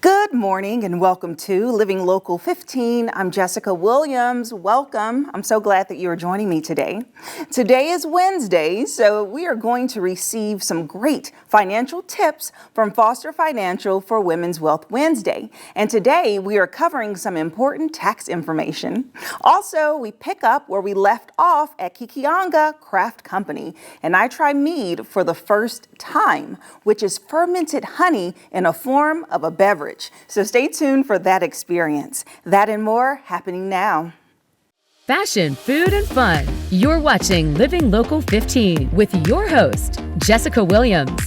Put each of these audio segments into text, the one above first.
Good morning and welcome to Living Local 15. I'm Jessica Williams. Welcome. I'm so glad that you are joining me today. Today is Wednesday, so we are going to receive some great financial tips from Foster Financial for Women's Wealth Wednesday. And today we are covering some important tax information. Also, we pick up where we left off at Kekionga Craft Company, and I try Mead for the first time, which is fermented honey in a form of a beverage. So stay tuned for that experience. That and more happening now. Fashion, food, and fun. You're watching Living Local 15 with your host, Jessica Williams.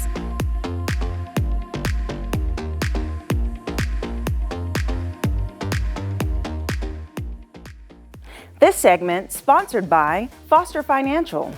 This segment sponsored by Foster Financial.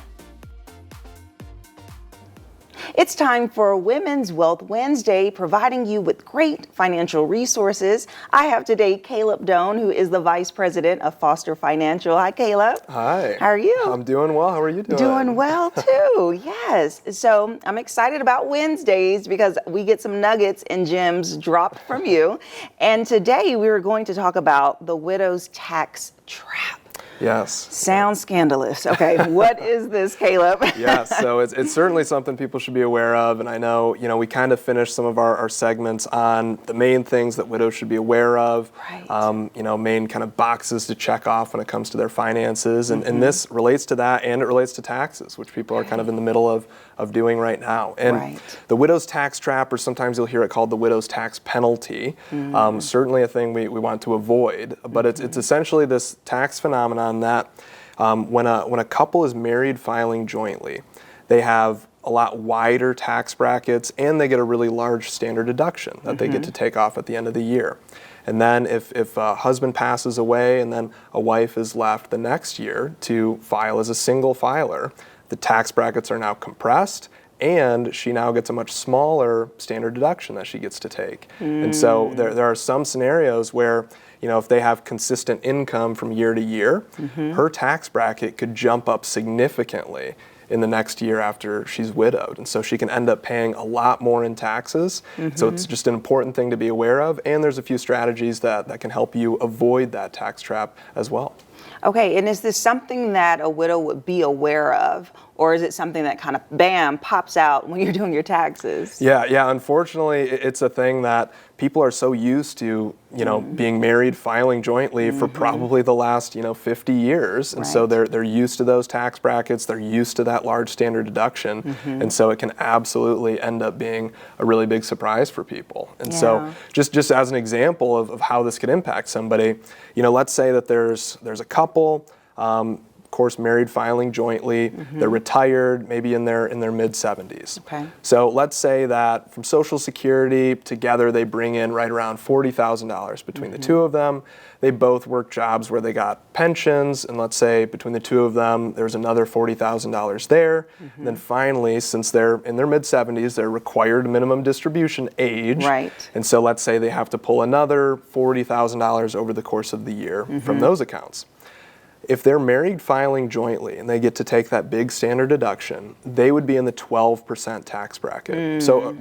It's time for Women's Wealth Wednesday, providing you with great financial resources. I have today Caleb Doan, who is the Vice President of Foster Financial. Hi, Caleb. Hi. How are you? I'm doing well. How are you doing? Doing well, too. Yes. So I'm excited about Wednesdays because we get some nuggets and gems dropped from you. And today we are going to talk about the widow's tax trap. Yes. Sounds scandalous. Okay, what is this, Caleb? Yes, so it's certainly something people should be aware of, and I know, we kind of finished some of our segments on the main things that widows should be aware of, right. Main kind of boxes to check off when it comes to their finances, and this relates to that, and it relates to taxes, which people are kind of in the middle of doing right now. And the widow's tax trap, or sometimes you'll hear it called the widow's tax penalty, certainly a thing we want to avoid, but it's essentially this tax phenomenon that when a couple is married filing jointly, they have a lot wider tax brackets and they get a really large standard deduction that they get to take off at the end of the year. And then if a husband passes away and then a wife is left the next year to file as a single filer, the tax brackets are now compressed and she now gets a much smaller standard deduction that she gets to take. And so there are some scenarios where if they have consistent income from year to year, her tax bracket could jump up significantly in the next year after she's widowed. And so she can end up paying a lot more in taxes. So it's just an important thing to be aware of. And there's a few strategies that can help you avoid that tax trap as well. Okay, and is this something that a widow would be aware of? Or is it something that kind of, bam, pops out when you're doing your taxes? Yeah. Unfortunately, it's a thing that people are so used to, being married, filing jointly for probably the last, 50 years. And so they're used to those tax brackets. They're used to that large standard deduction. And so it can absolutely end up being a really big surprise for people. And so just as an example of how this could impact somebody, let's say that there's a couple, of course, married filing jointly, they're retired, maybe in their mid-70s. Okay. So let's say that from Social Security, together they bring in right around $40,000 between the two of them. They both work jobs where they got pensions, and let's say between the two of them, there's another $40,000 there. And then finally, since they're in their mid-70s, they're required minimum distribution age. Right. And so let's say they have to pull another $40,000 over the course of the year from those accounts. If they're married filing jointly and they get to take that big standard deduction, they would be in the 12% tax bracket. So a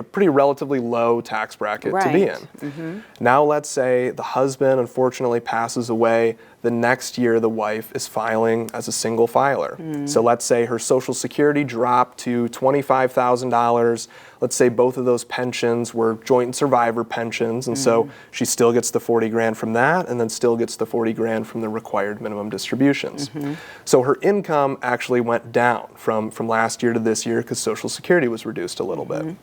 pretty relatively low tax bracket to be in. Now let's say the husband unfortunately passes away. The next year the wife is filing as a single filer. So let's say her Social Security dropped to $25,000. Let's say both of those pensions were joint and survivor pensions, and so she still gets the 40 grand from that and then still gets the 40 grand from the required minimum distributions. So her income actually went down from last year to this year because Social Security was reduced a little bit.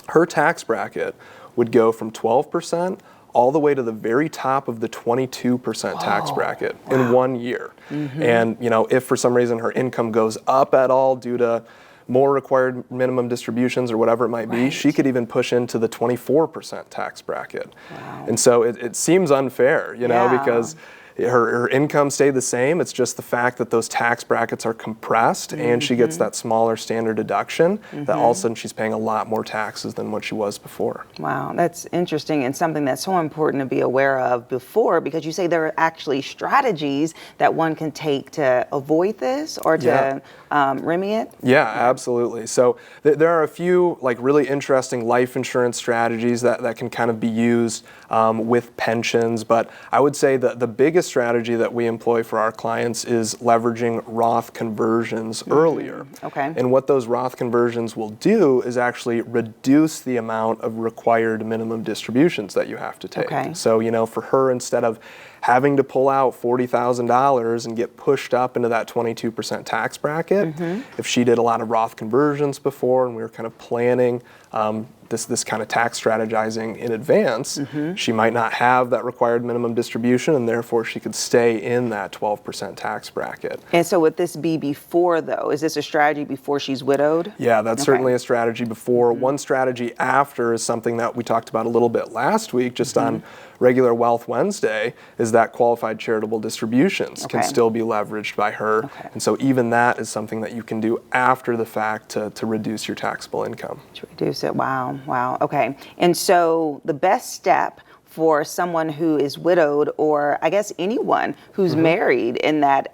Her tax bracket would go from 12% all the way to the very top of the 22% tax bracket in 1 year. And if for some reason her income goes up at all due to more required minimum distributions or whatever it might be, she could even push into the 24% tax bracket. And so it seems unfair, because her income stayed the same. It's just the fact that those tax brackets are compressed and she gets that smaller standard deduction, that all of a sudden she's paying a lot more taxes than what she was before. Wow, that's interesting and something that's so important to be aware of before, because you say there are actually strategies that one can take to avoid this or to remedy it? Yeah, absolutely. So there are a few like really interesting life insurance strategies that can kind of be used with pensions, but I would say that the biggest strategy that we employ for our clients is leveraging Roth conversions earlier. Okay. And what those Roth conversions will do is actually reduce the amount of required minimum distributions that you have to take. Okay. So, you know, for her, instead of having to pull out $40,000 and get pushed up into that 22% tax bracket, if she did a lot of Roth conversions before and we were kind of planning this kind of tax strategizing in advance, she might not have that required minimum distribution, and therefore she could stay in that 12% tax bracket. And so would this be before, though? Is this a strategy before she's widowed? Yeah, that's certainly a strategy before. One strategy after is something that we talked about a little bit last week, just on regular Wealth Wednesday, is that qualified charitable distributions can still be leveraged by her. And so even that is something that you can do after the fact to reduce your taxable income. To reduce it, wow, okay. And so the best step for someone who is widowed, or I guess anyone who's married in that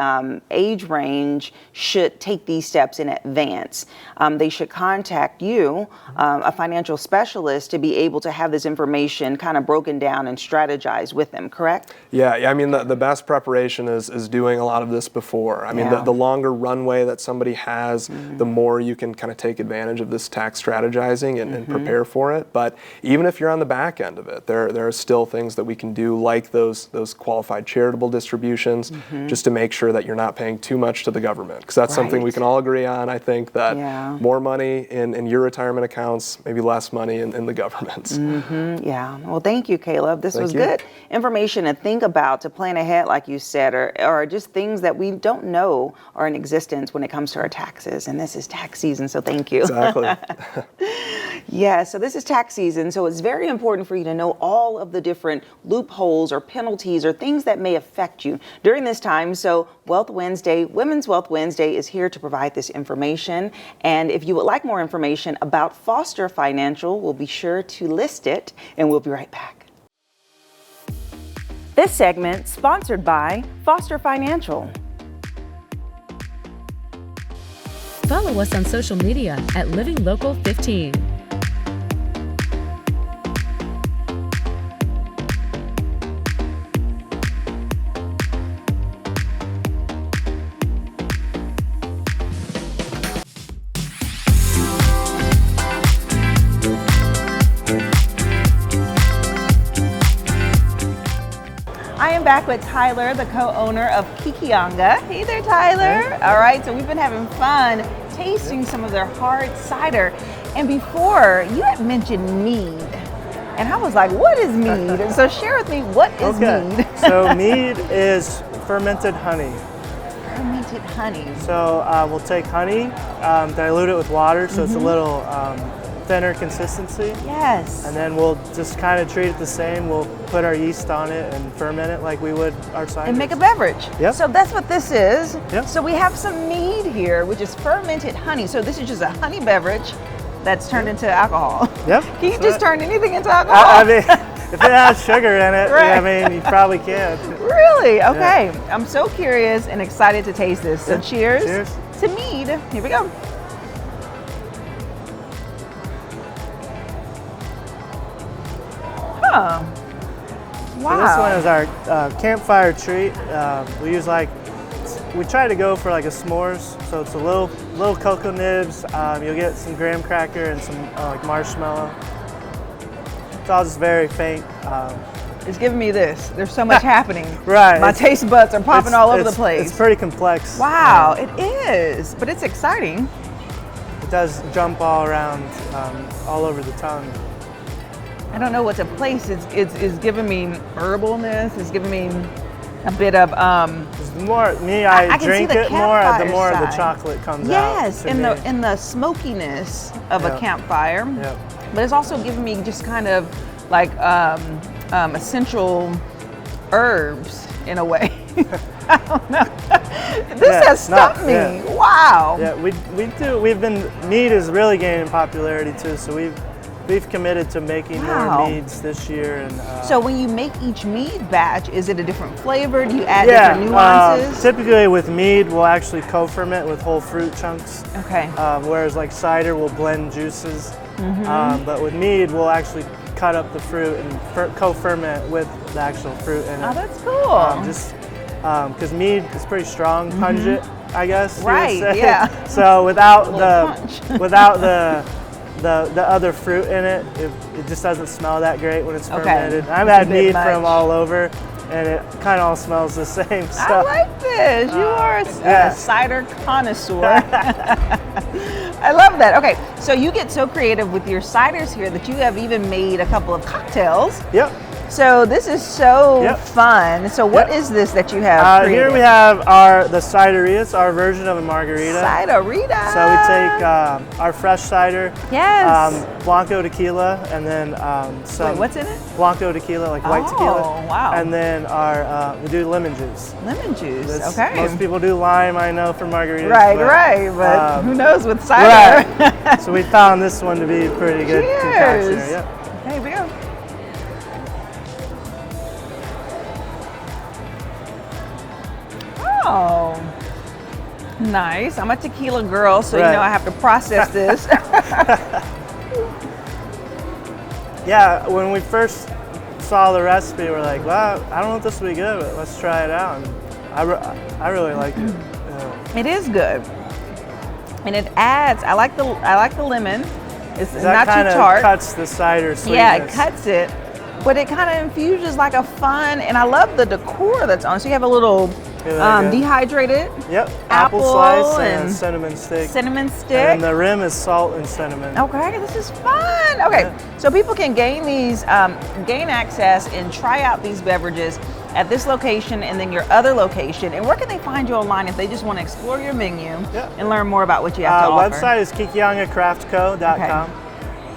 age range, should take these steps in advance. They should contact you, a financial specialist, to be able to have this information kind of broken down and strategize with them, correct? Yeah, I mean, the best preparation is doing a lot of this before. I mean, the longer runway that somebody has, the more you can kind of take advantage of this tax strategizing and prepare for it. But even if you're on the back end of it, there are still things that we can do, like those qualified charitable distributions, just to make sure that you're not paying too much to the government, because that's something we can all agree on. I think that more money in your retirement accounts, maybe less money in the government's. Yeah, well, thank you, Caleb. This was good information to think about, to plan ahead, like you said, or just things that we don't know are in existence when it comes to our taxes. And this is tax season, so thank you. Exactly. Yeah, so this is tax season, so it's very important for you to know all of the different loopholes or penalties or things that may affect you during this time. So Wealth Wednesday, Women's Wealth Wednesday, is here to provide this information. And if you would like more information about Foster Financial, we'll be sure to list it, and we'll be right back. This segment sponsored by Foster Financial. Follow us on social media at Living Local 15. I am back with Tyler, the co-owner of Kekionga. Hey there, Tyler. Hey. All right, so we've been having fun tasting some of their hard cider. And before, you had mentioned mead. And I was like, what is mead? And so share with me, what is mead? So mead is fermented honey. Fermented honey. So we'll take honey, dilute it with water so it's a little thinner consistency. Yes. And then we'll just kind of treat it the same. We'll put our yeast on it and ferment it like we would our cider. And make a beverage. Yep. So that's what this is. Yep. So we have some mead here, which is fermented honey. So this is just a honey beverage that's turned into alcohol. Yep. Can you just turn anything into alcohol? I mean, if it has sugar in it, Right. I mean, you probably can. Really? Okay. Yeah. I'm so curious and excited to taste this. So cheers. Cheers to mead. Here we go. Huh. Wow. So this one is our campfire treat. We try to go for like a s'mores. So it's a little cocoa nibs. You'll get some graham cracker and some like marshmallow. It's all just very faint. It's giving me this. There's so much happening. Right. My taste buds are popping all over the place. It's pretty complex. Wow, it is, but it's exciting. It does jump all around, all over the tongue. I don't know what to place. It's giving me herbalness. It's giving me a bit of The more I drink it more, the more side. the chocolate comes out. Yes, in the smokiness of a campfire. Yep. But it's also giving me just kind of like essential herbs in a way. I don't know. This has stumped me. Yeah. Wow. Yeah, Mead is really gaining popularity too, so we've committed to making more meads this year. And so when you make each mead batch, is it a different flavor? Do you add different nuances? Typically with mead, we'll actually co-ferment with whole fruit chunks. Okay. Whereas like cider, we'll blend juices. But with mead, we'll actually cut up the fruit and co-ferment with the actual fruit in it. Oh, that's cool. Because mead is pretty strong, pungent, I guess. Right. You would say. Yeah. So without punch. without the other fruit in it, it just doesn't smell that great when it's fermented. Okay. I've had mead from all over, and it kind of all smells the same. So. I like this. You are a cider connoisseur. I love that. Okay, so you get so creative with your ciders here that you have even made a couple of cocktails. Yep. So this is so fun. So what is this that you have created? Here we have the Cider-Rita. It's our version of a margarita. Cider-Rita. So we take our fresh cider, Blanco tequila, and then some. Wait, what's in it? Blanco tequila, like white tequila. Oh, wow. And then we do lemon juice. Lemon juice. Okay. Most people do lime, I know, for margaritas. Right. But who knows with cider? Right. So we found this one to be a pretty good concoction. Yeah. Here we go. Oh, nice. I'm a tequila girl, so you know I have to process this. Yeah, when we first saw the recipe, we're like, well, I don't know if this will be good, but let's try it out. And I really like it. Yeah. It is good, and it adds. I like the lemon. It's not too tart. That kind of cuts the cider sweetness. Yeah, it cuts it, but it kind of infuses like a fun. And I love the decor that's on. So you have a little dehydrated. Yep. Apple slice and cinnamon stick. Cinnamon stick. And the rim is salt and cinnamon. Okay, this is fun. Okay, so people can gain access and try out these beverages at this location and then your other location. And where can they find you online if they just want to explore your menu and learn more about what you have to offer? Website is KekiongaCraftCo.com.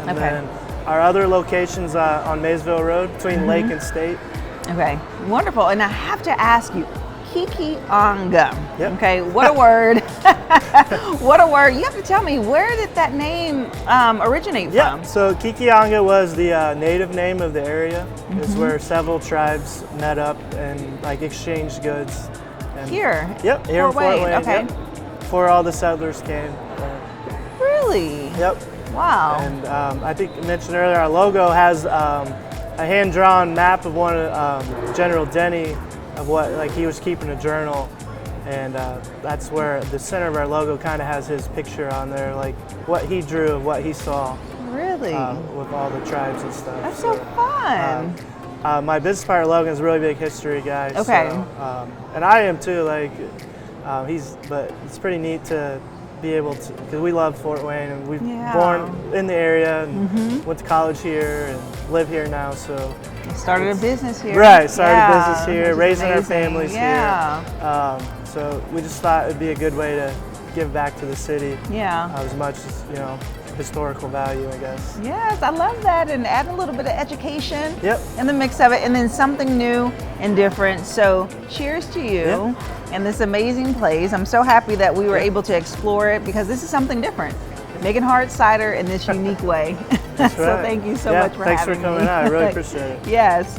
And then our other locations on Maysville Road between Lake and State. Okay, wonderful. And I have to ask you, Kekionga. Yep. Okay, what a word. What a word. You have to tell me, where did that name originate from? So Kekionga was the native name of the area. It's where several tribes met up and like exchanged goods. And here? Yep, here in Fort Wayne. Okay. Yep, before all the settlers came. Really? Yep. Wow. And I think you mentioned earlier, our logo has a hand-drawn map of one of General Denny, of what, like, he was keeping a journal, and that's where the center of our logo kind of has his picture on there, like what he drew of what he saw. Really? With all the tribes and stuff. That's so fun. My business partner Logan is a really big history guy. Okay. So, and I am too. Like, but it's pretty neat to be able to, because we love Fort Wayne and we've born in the area and went to college here and live here now. So. Started a business here. Right, started a business here, raising our families here. So we just thought it'd be a good way to give back to the city. As much as, historical value, I guess. Yes, I love that, and add a little bit of education in the mix of it, and then something new and different. So cheers to you and this amazing place. I'm so happy that we were able to explore it, because this is something different. Making hard cider in this unique way. That's so right. thank you so much for having me. Thanks for coming out. I really appreciate it. Yes.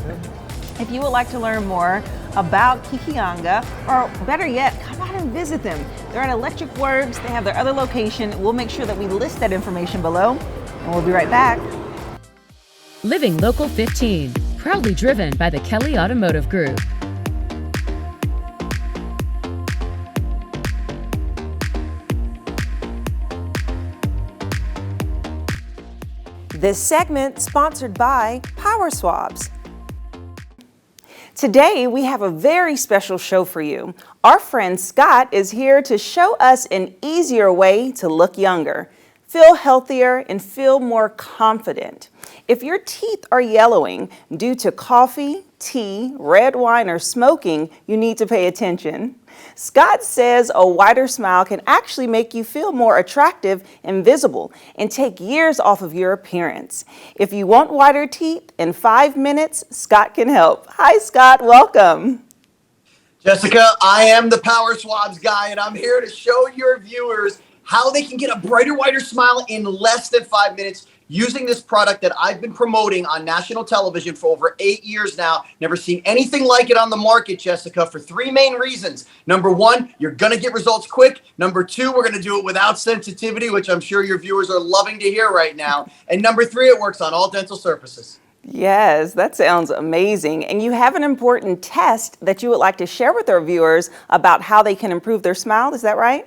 If you would like to learn more about Kekionga, or better yet, come out and visit them. They're at Electric Works. They have their other location. We'll make sure that we list that information below, and we'll be right back. Living Local 15, proudly driven by the Kelly Automotive Group. This segment sponsored by PowerSwabs. Today, we have a very special show for you. Our friend Scott is here to show us an easier way to look younger, feel healthier, and feel more confident. If your teeth are yellowing due to coffee, tea, red wine, or smoking, you need to pay attention. Scott says a wider smile can actually make you feel more attractive and visible and take years off of your appearance. If you want whiter teeth in 5 minutes, Scott can help. Hi, Scott. Welcome. Jessica, I am the PowerSwabs guy, and I'm here to show your viewers how they can get a brighter, whiter smile in less than 5 minutes using this product that I've been promoting on national television for over 8 years now. Never seen anything like it on the market, Jessica, for three main reasons. Number one, you're going to get results quick. Number two, we're going to do it without sensitivity, which I'm sure your viewers are loving to hear right now. And number three, it works on all dental surfaces. Yes, that sounds amazing. And you have an important test that you would like to share with our viewers about how they can improve their smile. Is that right?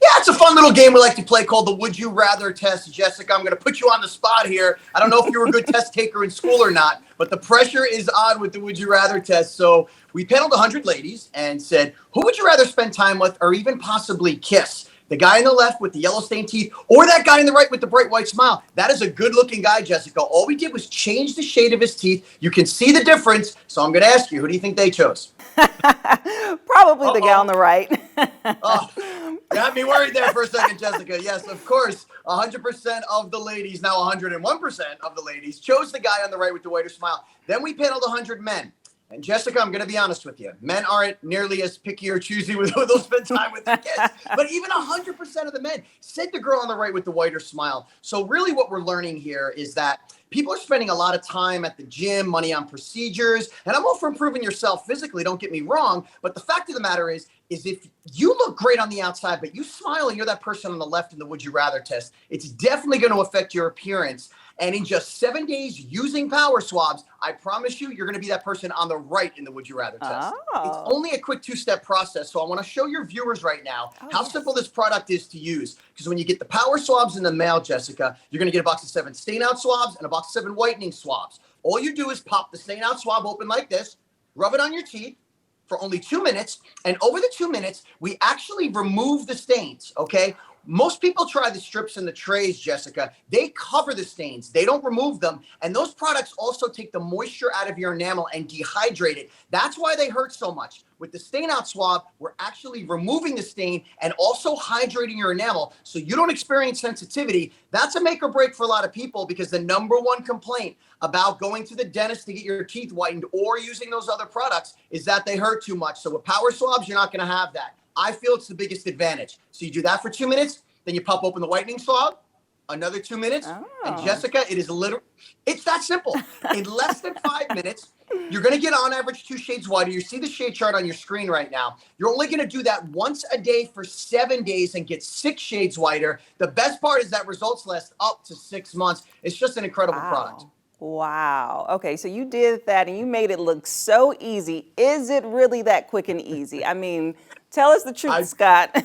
Yeah, it's a fun little game we like to play called the Would You Rather test. Jessica, I'm going to put you on the spot here. I don't know if you were a good test taker in school or not, but the pressure is on with the Would You Rather test. So we paneled 100 ladies and said, who would you rather spend time with or even possibly kiss? The guy on the left with the yellow stained teeth or that guy on the right with the bright white smile? That is a good looking guy, Jessica. All we did was change the shade of his teeth. You can see the difference. So I'm going to ask you, who do you think they chose? Probably the guy on the right. Oh, got me worried there for a second, Jessica. Yes, of course, 100% of the ladies, now 101% of the ladies, chose the guy on the right with the whiter smile. Then we paneled 100 men. And Jessica, I'm going to be honest with you. Men aren't nearly as picky or choosy with who they'll spend time with their kids. But even 100% of the men said the girl on the right with the whiter smile. So really what we're learning here is that people are spending a lot of time at the gym, money on procedures. And I'm all for improving yourself physically, don't get me wrong. But the fact of the matter is if you look great on the outside, but you smile and you're that person on the left in the Would You Rather test, it's definitely going to affect your appearance. And in just 7 days using PowerSwabs, I promise you, you're going to be that person on the right in the Would You Rather test. It's only a quick two-step process. So I want to show your viewers right now how simple this product is to use. Because when you get the PowerSwabs in the mail, Jessica, you're going to get a box of 7 stain-out swabs and a box of 7 whitening swabs. All you do is pop the stain-out swab open like this, rub it on your teeth for only 2 minutes. And over the 2 minutes, we actually remove the stains, okay? Most people try the strips and the trays, Jessica. They cover the stains. They don't remove them. And those products also take the moisture out of your enamel and dehydrate it. That's why they hurt so much. With the stain out swab, we're actually removing the stain and also hydrating your enamel so you don't experience sensitivity. That's a make or break for a lot of people because the number one complaint about going to the dentist to get your teeth whitened or using those other products is that they hurt too much. So with PowerSwabs, you're not going to have that. I feel it's the biggest advantage. So you do that for 2 minutes, then you pop open the whitening swab, another 2 minutes, and Jessica, it's that simple. In less than 5 minutes, you're going to get on average 2 shades whiter. You see the shade chart on your screen right now. You're only going to do that once a day for 7 days and get 6 shades whiter. The best part is that results last up to 6 months. It's just an incredible product. Wow. Okay, so you did that and you made it look so easy. Is it really that quick and easy? I mean, tell us the truth, Scott.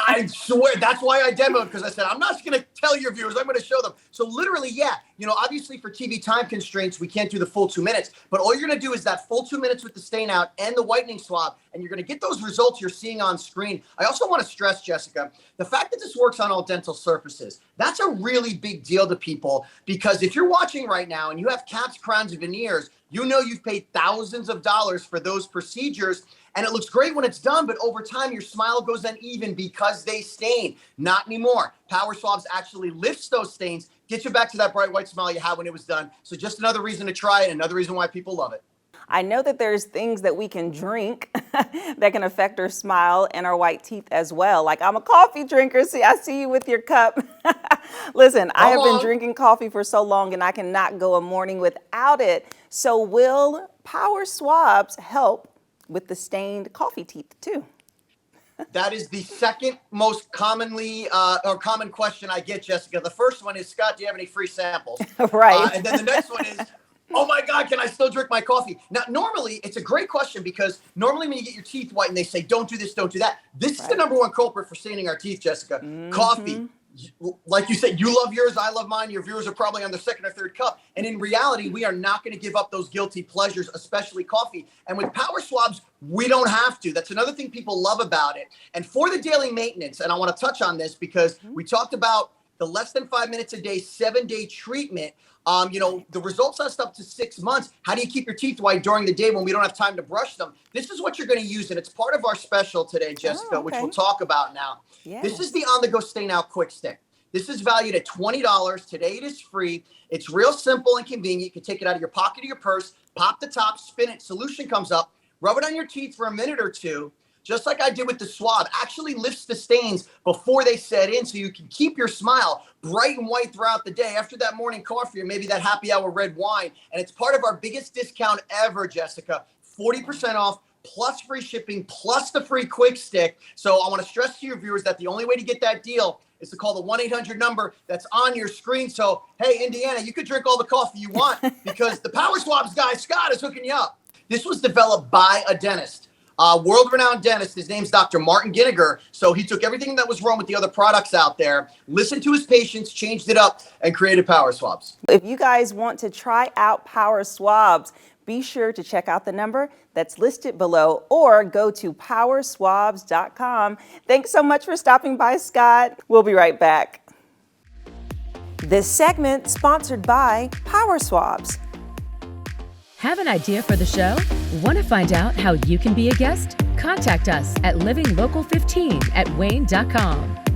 I swear, that's why I demoed, because I said, I'm not going to tell your viewers, I'm going to show them. So literally, yeah, obviously for TV time constraints, we can't do the full 2 minutes, but all you're going to do is that full 2 minutes with the stain out and the whitening swab, and you're going to get those results you're seeing on screen. I also want to stress, Jessica, the fact that this works on all dental surfaces, that's a really big deal to people, because if you're watching right now and you have caps, crowns, and veneers, you've paid thousands of dollars for those procedures. And it looks great when it's done, but over time, your smile goes uneven because they stain. Not anymore. PowerSwabs actually lifts those stains, gets you back to that bright white smile you had when it was done. So just another reason to try it, another reason why people love it. I know that there's things that we can drink that can affect our smile and our white teeth as well. Like I'm a coffee drinker. See, I see you with your cup. Listen, I have been drinking coffee for so long and I cannot go a morning without it. So will PowerSwabs help with the stained coffee teeth too? That is the second most commonly or common question I get, Jessica. The first one is, Scott, do you have any free samples? Right. And then the next one is, oh my God, can I still drink my coffee? Now, normally, it's a great question because normally when you get your teeth whitened, they say, don't do this, don't do that. This is the number one culprit for staining our teeth, Jessica. Coffee. Like you said, you love yours, I love mine. Your viewers are probably on their second or third cup. And in reality, we are not going to give up those guilty pleasures, especially coffee. And with PowerSwabs, we don't have to. That's another thing people love about it. And for the daily maintenance, and I want to touch on this because we talked about the less than 5 minutes a day, 7-day treatment. The results last up to 6 months. How do you keep your teeth white during the day when we don't have time to brush them? This is what you're going to use, and it's part of our special today, Jessica, which we'll talk about now. Yes. This is the on-the-go stain out quick stick. This is valued at $20. Today it is free. It's real simple and convenient. You can take it out of your pocket or your purse, pop the top, spin it, solution comes up. Rub it on your teeth for a minute or two, just like I did with the swab. Actually lifts the stains before they set in so you can keep your smile bright and white throughout the day after that morning coffee or maybe that happy hour red wine. And it's part of our biggest discount ever, Jessica. 40% off, plus free shipping, plus the free quick stick. So I want to stress to your viewers that the only way to get that deal is to call the 1-800 number that's on your screen. So, hey, Indiana, you could drink all the coffee you want because the PowerSwabs guy, Scott, is hooking you up. This was developed by a dentist. World-renowned dentist. His name's Dr. Martin Ginniger. So he took everything that was wrong with the other products out there, listened to his patients, changed it up, and created PowerSwabs. If you guys want to try out PowerSwabs, be sure to check out the number that's listed below or go to PowerSwabs.com. Thanks so much for stopping by, Scott. We'll be right back. This segment sponsored by PowerSwabs. Have an idea for the show? Want to find out how you can be a guest? Contact us at livinglocal15@wayne.com.